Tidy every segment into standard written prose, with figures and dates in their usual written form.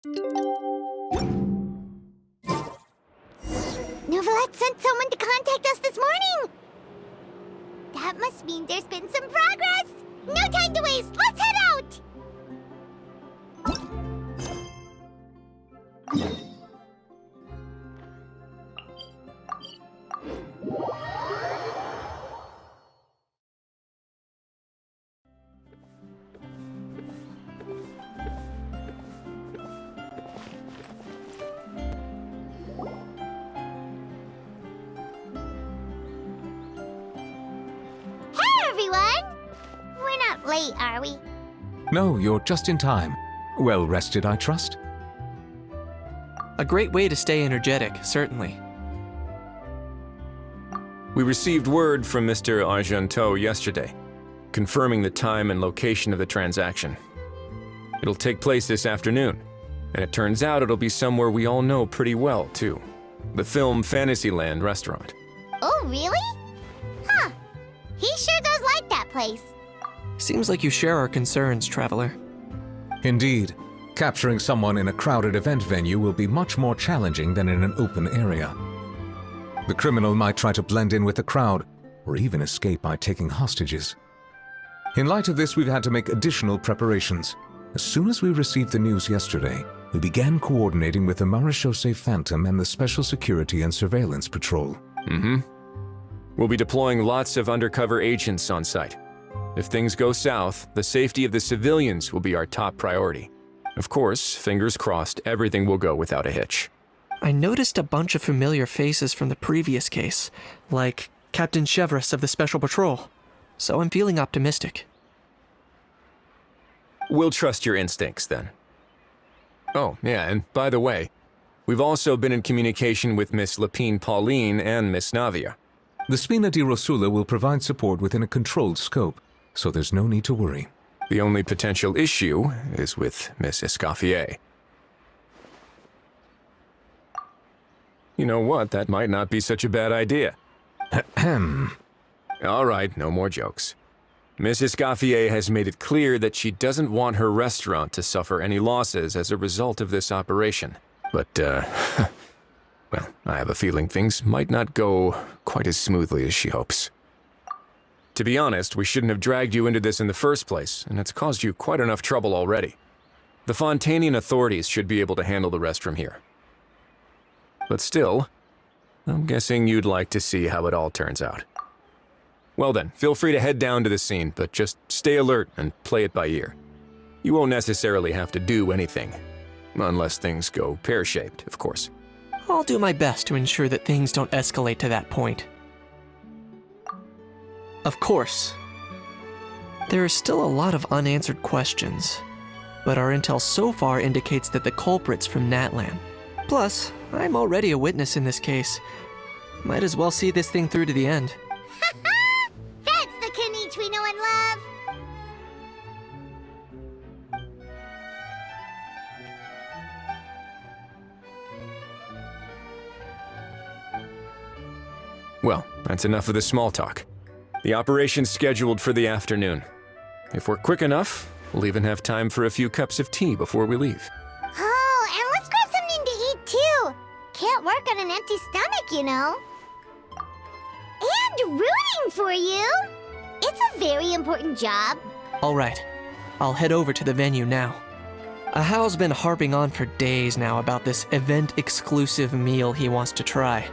Novelette sent someone to contact us this morning! That must mean there's been some progress! No time to waste! Let's head out! Late, are we? No, you're just in time. Well rested, I trust? A great way to stay energetic, certainly. We received word from Mr. Argenteau yesterday, confirming the time and location of the transaction. It'll take place this afternoon, and it turns out it'll be somewhere we all know pretty well, too. The Film Fantasyland restaurant. Oh, really? Huh. He sure does like that place. Seems like you share our concerns, Traveler. Indeed. Capturing someone in a crowded event venue will be much more challenging than in an open area. The criminal might try to blend in with the crowd, or even escape by taking hostages. In light of this, we've had to make additional preparations. As soon as we received the news yesterday, we began coordinating with the Marechaussee Phantom and the Special Security and Surveillance Patrol. We'll be deploying lots of undercover agents on site. If things go south, the safety of the civilians will be our top priority. Of course, fingers crossed, everything will go without a hitch. I noticed a bunch of familiar faces from the previous case, like Captain Chevreuse of the Special Patrol, so I'm feeling optimistic. We'll trust your instincts, then. Oh, yeah, and by the way, we've also been in communication with Miss Lapine Pauline and Miss Navia. The Spina di Rosula will provide support within a controlled scope, so there's no need to worry. The only potential issue is with Miss Escoffier. You know what? That might not be such a bad idea. All right, no more jokes. Miss Escoffier has made it clear that she doesn't want her restaurant to suffer any losses as a result of this operation. But, well, I have a feeling things might not go quite as smoothly as she hopes. To be honest, we shouldn't have dragged you into this in the first place, and it's caused you quite enough trouble already. The Fontanian authorities should be able to handle the rest from here. But still, I'm guessing you'd like to see how it all turns out. Well then, feel free to head down to the scene, but just stay alert and play it by ear. You won't necessarily have to do anything, unless things go pear-shaped, of course. I'll do my best to ensure that things don't escalate to that point. Of course. There are still a lot of unanswered questions, but our intel so far indicates that the culprit's from Natlan. Plus, I'm already a witness in this case. Might as well see this thing through to the end. That's the Kenichi we know and love! Well, that's enough of the small talk. The operation's scheduled for the afternoon. If we're quick enough, we'll even have time for a few cups of tea before we leave. Oh, and let's grab something to eat too! Can't work on an empty stomach, you know. And rooting for you! It's a very important job. All right, I'll head over to the venue now. Ahao's been harping on for days now about this event-exclusive meal he wants to try.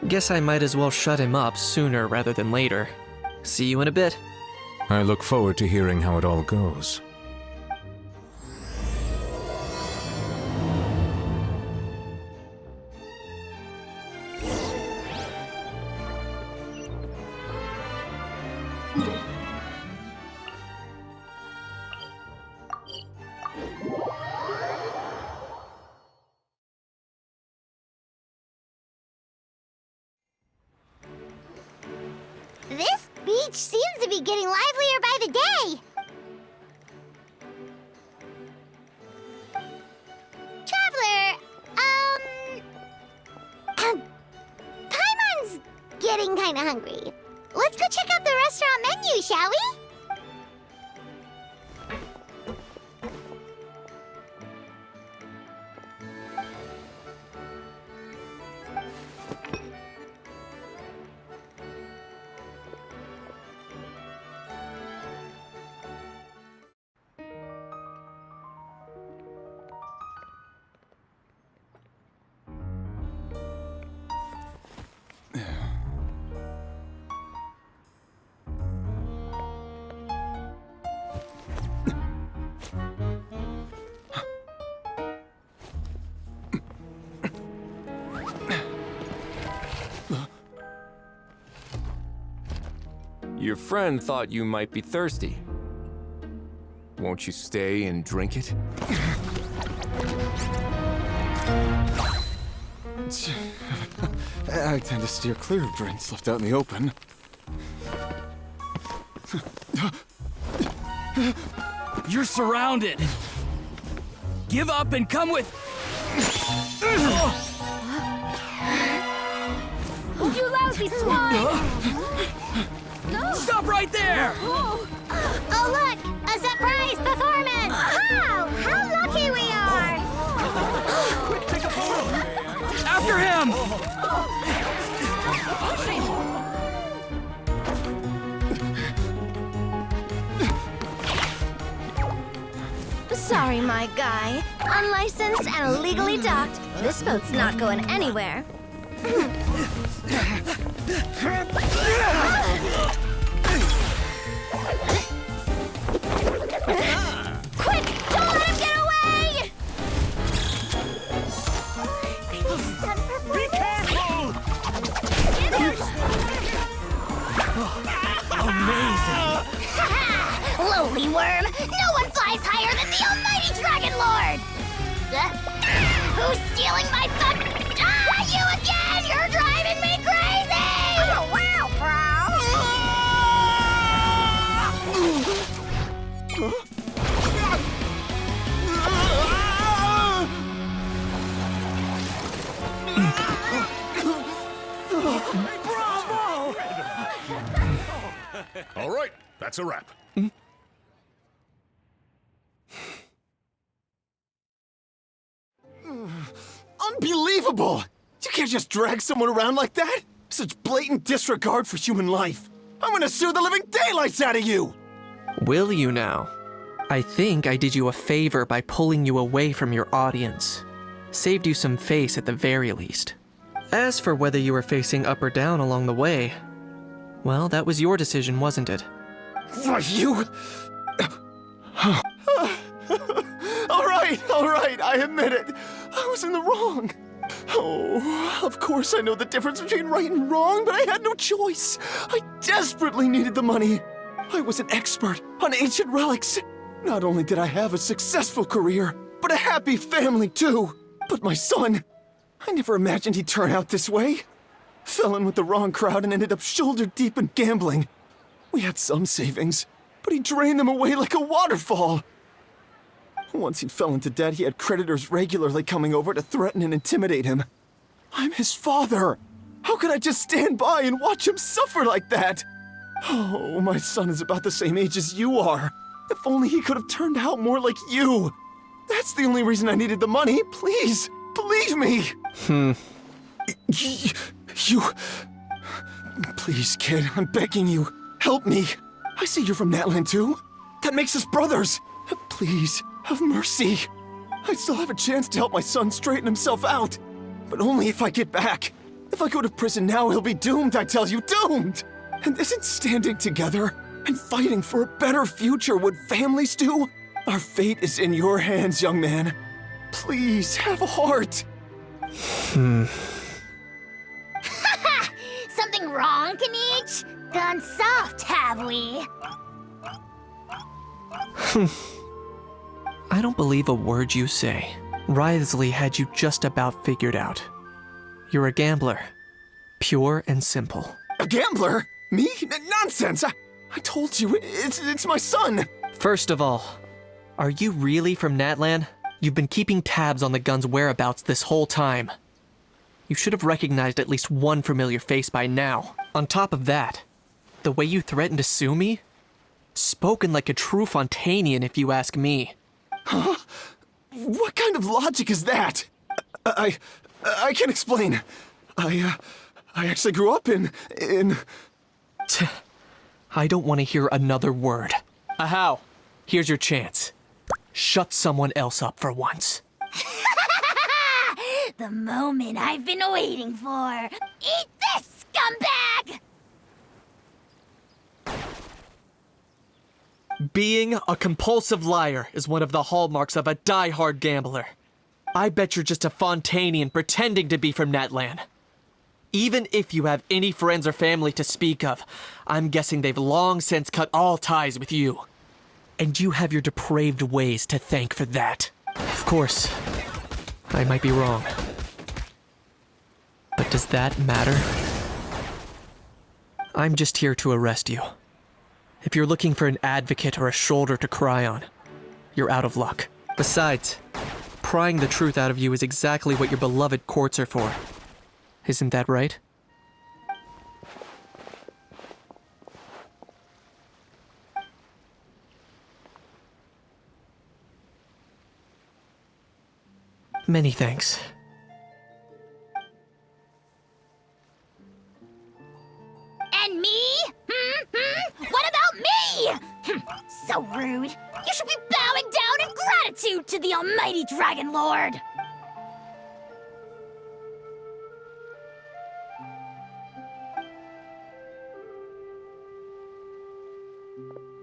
Guess I might as well shut him up sooner rather than later. See you in a bit. I look forward to hearing how it all goes. This beach seems to be getting livelier by the day. Traveler, Paimon's getting kinda hungry. Let's go check out the restaurant menu, shall we? Your friend thought you might be thirsty. Won't you stay and drink it? I tend to steer clear of drinks left out in the open. You're surrounded. Give up and come with. You lousy swine! Stop right there! Oh, look! A surprise performance! Wow! How lucky we are! After him! Sorry, my guy. Unlicensed and illegally docked, this boat's not going anywhere. Quick! Don't let him get away! Be careful! Amazing! Lowly worm! No one flies higher than the almighty Dragon Lord! Who's stealing my fun? Ah, you again! You're driving me crazy! Oh, wow, All right, that's a wrap. Unbelievable! You can't just drag someone around like that! Such blatant disregard for human life! I'm gonna sue the living daylights out of you! Will you now? I think I did you a favor by pulling you away from your audience. Saved you some face at the very least. As for whether you were facing up or down along the way, well, that was your decision, wasn't it? What, you? All right, I admit it. I was in the wrong. Oh, of course I know the difference between right and wrong, but I had no choice. I desperately needed the money. I was an expert on ancient relics. Not only did I have a successful career, but a happy family too. But my son, I never imagined he'd turn out this way. Fell in with the wrong crowd and ended up shoulder deep in gambling. We had some savings, but he drained them away like a waterfall. Once he fell into debt, he had creditors regularly coming over to threaten and intimidate him. I'm his father. How could I just stand by and watch him suffer like that? Oh, my son is about the same age as you are. If only he could have turned out more like you. That's the only reason I needed the money. Please, believe me. You... Please, kid, I'm begging you. Help me. I see you're from Natlan too. That makes us brothers. Please, have mercy. I still have a chance to help my son straighten himself out. But only if I get back. If I go to prison now, he'll be doomed, I tell you, doomed! And isn't standing together and fighting for a better future what families do? Our fate is in your hands, young man. Please, have a heart. Something wrong, Kanich? Gone soft, have we? I don't believe a word you say. Wriothesley had you just about figured out. You're a gambler. Pure and simple. A gambler? Me? Nonsense! I told you, it's my son! First of all, are you really from Natlan? You've been keeping tabs on the gun's whereabouts this whole time. You should have recognized at least one familiar face by now. On top of that, the way you threatened to sue me? Spoken like a true Fontanian, if you ask me. Huh? What kind of logic is that? I can't explain. I actually grew up in... I don't want to hear another word. Ahow, here's your chance. Shut someone else up for once. The moment I've been waiting for. Eat this, scumbag! Being a compulsive liar is one of the hallmarks of a die-hard gambler. I bet you're just a Fontanian pretending to be from Natlan. Even if you have any friends or family to speak of, I'm guessing they've long since cut all ties with you. And you have your depraved ways to thank for that. Of course, I might be wrong. But does that matter? I'm just here to arrest you. If you're looking for an advocate or a shoulder to cry on, you're out of luck. Besides, prying the truth out of you is exactly what your beloved courts are for. Isn't that right? Many thanks. And me? What about me? So rude. You should be bowing down in gratitude to the almighty Dragon Lord.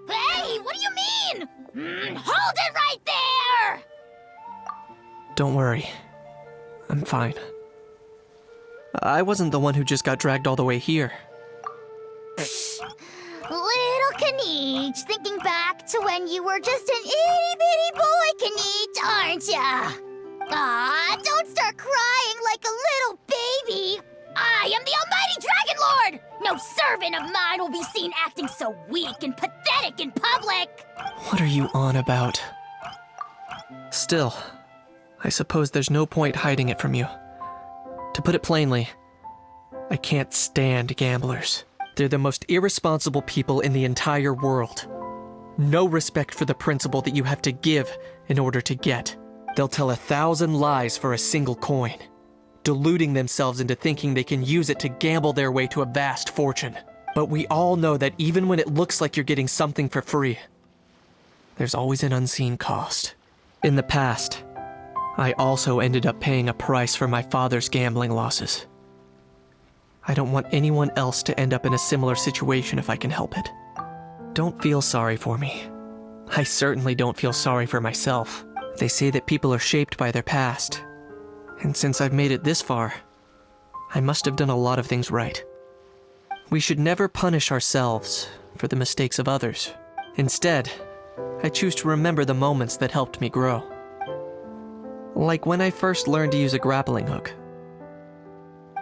Hey, what do you mean? Hold it right there! Don't worry. I'm fine. I wasn't the one who just got dragged all the way here. Little Knight, thinking back to when you were just an itty-bitty boy, Knight, aren't ya? Aw, don't start crying like a little baby. I am the almighty Dragon Lord! No servant of mine will be seen acting so weak and pathetic in public! What are you on about? Still, I suppose there's no point hiding it from you. To put it plainly, I can't stand gamblers. They're the most irresponsible people in the entire world. No respect for the principle that you have to give in order to get. They'll tell 1,000 lies for a single coin, deluding themselves into thinking they can use it to gamble their way to a vast fortune. But we all know that even when it looks like you're getting something for free, there's always an unseen cost. In the past, I also ended up paying a price for my father's gambling losses. I don't want anyone else to end up in a similar situation if I can help it. Don't feel sorry for me. I certainly don't feel sorry for myself. They say that people are shaped by their past. And since I've made it this far, I must have done a lot of things right. We should never punish ourselves for the mistakes of others. Instead, I choose to remember the moments that helped me grow. Like when I first learned to use a grappling hook.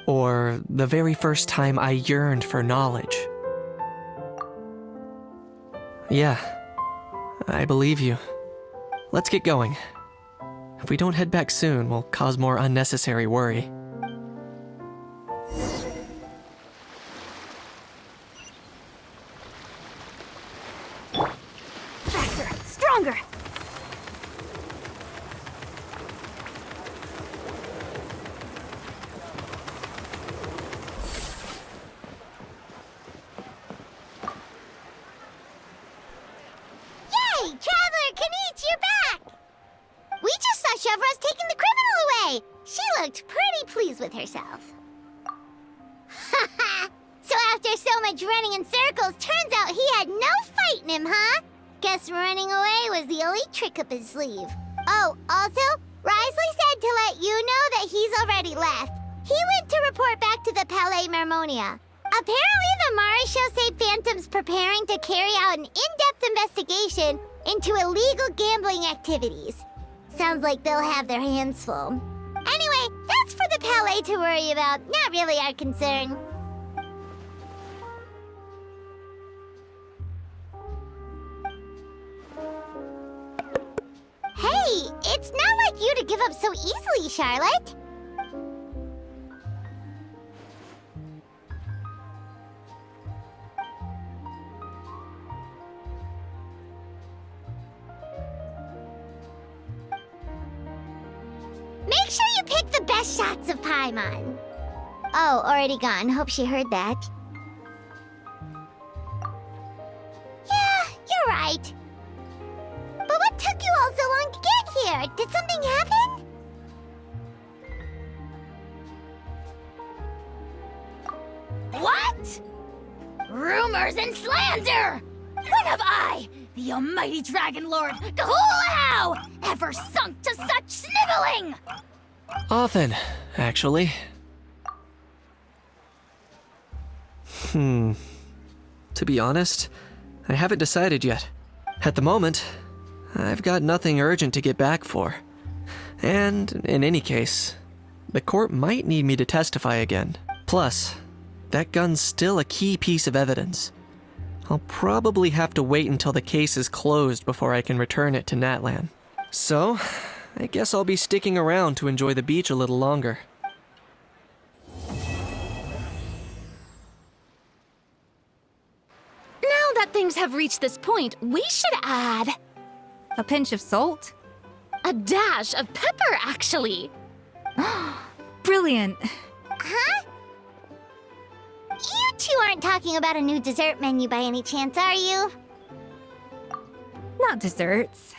Or the very first time I yearned for knowledge. Yeah, I believe you. Let's get going. If we don't head back soon, we'll cause more unnecessary worry. Faster, stronger! Yay! Traveler Knight, you're back! We just saw Chevro's taking the criminal away. She looked pretty pleased with herself. Haha! So after so much running in circles, turns out he had no fight in him, huh? Guess running away was the only trick up his sleeve. Oh, also, Risley said to let you know that he's already left. He went to report back to the Palais Mermonia. Apparently, the Maréchaux say Phantom's preparing to carry out an in-depth investigation into illegal gambling activities. Sounds like they'll have their hands full. Anyway, that's for the Palais to worry about, not really our concern. Hey, it's not like you to give up so easily, Charlotte. Make sure you pick the best shots of Paimon. Oh, already gone. Hope she heard that. Yeah, you're right. But what took you all so long to get here? Did something happen? What? Rumors and slander! When have I, the almighty Dragon Lord, Kahulahau, ever sunk to such sniveling? Often, actually. To be honest, I haven't decided yet. At the moment, I've got nothing urgent to get back for. And in any case, the court might need me to testify again. Plus, that gun's still a key piece of evidence. I'll probably have to wait until the case is closed before I can return it to Natlan. So, I guess I'll be sticking around to enjoy the beach a little longer. Now that things have reached this point, we should add A pinch of salt? a dash of pepper, actually. Brilliant. Huh? You two aren't talking about a new dessert menu by any chance, are you? Not desserts.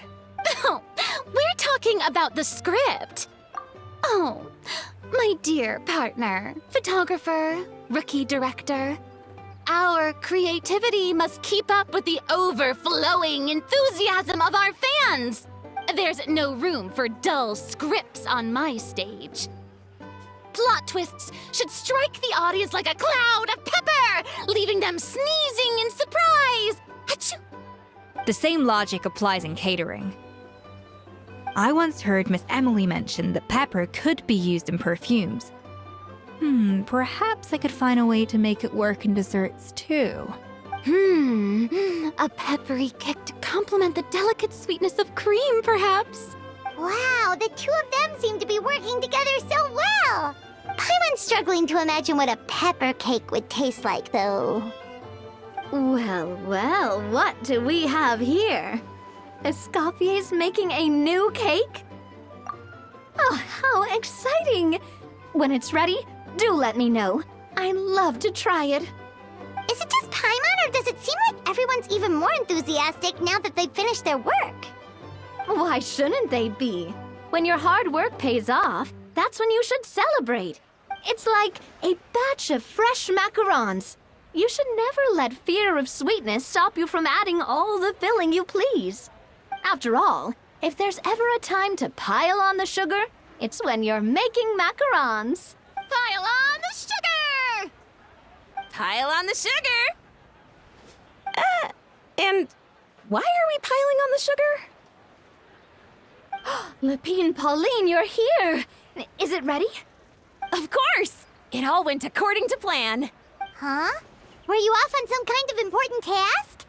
No, we're talking about the script. Oh, my dear partner, photographer, rookie director. Our creativity must keep up with the overflowing enthusiasm of our fans. There's no room for dull scripts on my stage. Plot twists should strike the audience like a cloud of pepper, leaving them sneezing in surprise. Achoo! The same logic applies in catering. I once heard Miss Emily mention that pepper could be used in perfumes. Perhaps I could find a way to make it work in desserts too. A peppery kick to complement the delicate sweetness of cream, perhaps. Wow, the two of them seem to be working together so well. I'm struggling to imagine what a pepper cake would taste like, though. Well, well, what do we have here? Escoffier's making a new cake? Oh, how exciting! When it's ready, do let me know. I'd love to try it. Is it just Paimon, or does it seem like everyone's even more enthusiastic now that they've finished their work? Why shouldn't they be? When your hard work pays off, that's when you should celebrate. It's like a batch of fresh macarons. You should never let fear of sweetness stop you from adding all the filling you please. After all, if there's ever a time to pile on the sugar, it's when you're making macarons. Pile on the sugar! Pile on the sugar! And why are we piling on the sugar? Lepine Pauline, you're here! Is it ready? Of course! It all went according to plan. Huh? Were you off on some kind of important task?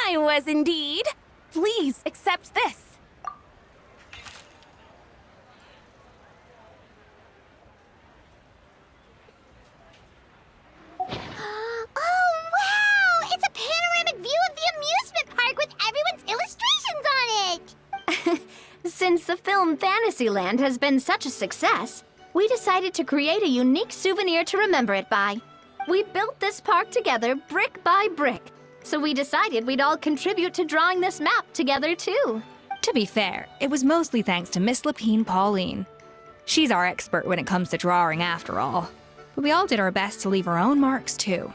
I was indeed. Please accept this. Oh, wow! It's a panoramic view of the amusement park with everyone's illustrations on it! Since the film Fantasyland has been such a success, we decided to create a unique souvenir to remember it by. We built this park together brick by brick, so we decided we'd all contribute to drawing this map together too. To be fair, it was mostly thanks to Miss Lepine Pauline. She's our expert when it comes to drawing after all. But we all did our best to leave our own marks too.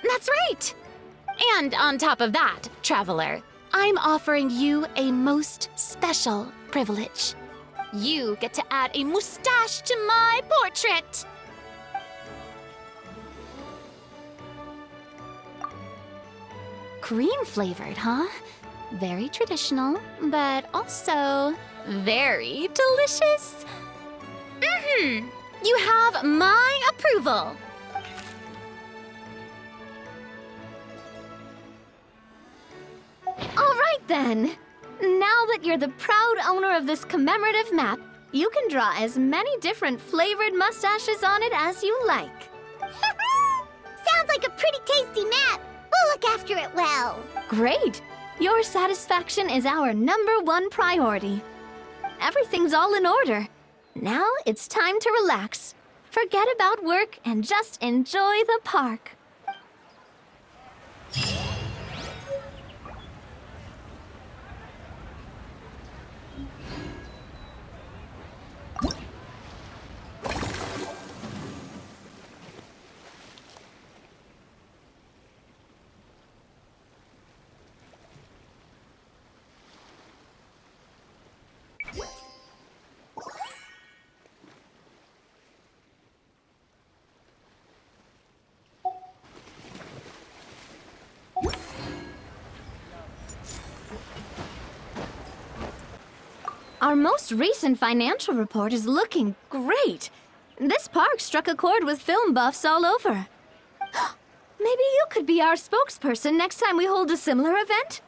That's right! And on top of that, Traveler, I'm offering you a most special privilege. You get to add a mustache to my portrait! Cream flavored, huh? Very traditional, but also very delicious. You have my approval. All right then. Now that you're the proud owner of this commemorative map, you can draw as many different flavored mustaches on it as you like. Sounds like a pretty tasty map. We'll look after it well. Great! Your satisfaction is our #1 priority. Everything's all in order. Now it's time to relax. Forget about work and just enjoy the park. Our most recent financial report is looking great. This park struck a chord with film buffs all over. Maybe you could be our spokesperson next time we hold a similar event?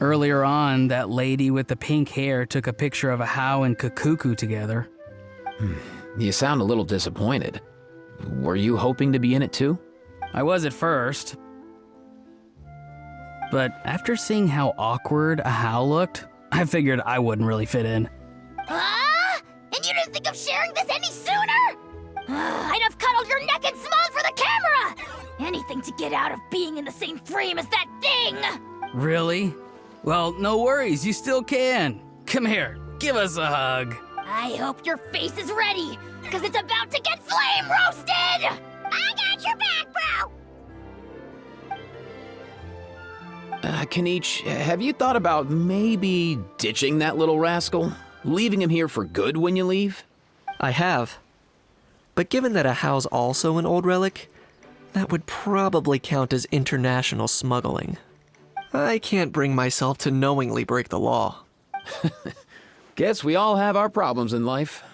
Earlier on, that lady with the pink hair took a picture of a How and Kakuku together. You sound a little disappointed. Were you hoping to be in it too? I was at first. But after seeing how awkward a How looked, I figured I wouldn't really fit in. Huh? And you didn't think of sharing this any sooner? I'd have cuddled your neck and smiled for the camera! Anything to get out of being in the same frame as that thing! Really? Well, no worries, you still can. Come here, give us a hug. I hope your face is ready, because it's about to get flame roasted! I got your back, bro! Kenichi, have you thought about maybe ditching that little rascal? Leaving him here for good when you leave? I have. But given that a How's also an old relic, that would probably count as international smuggling. I can't bring myself to knowingly break the law. Guess we all have our problems in life.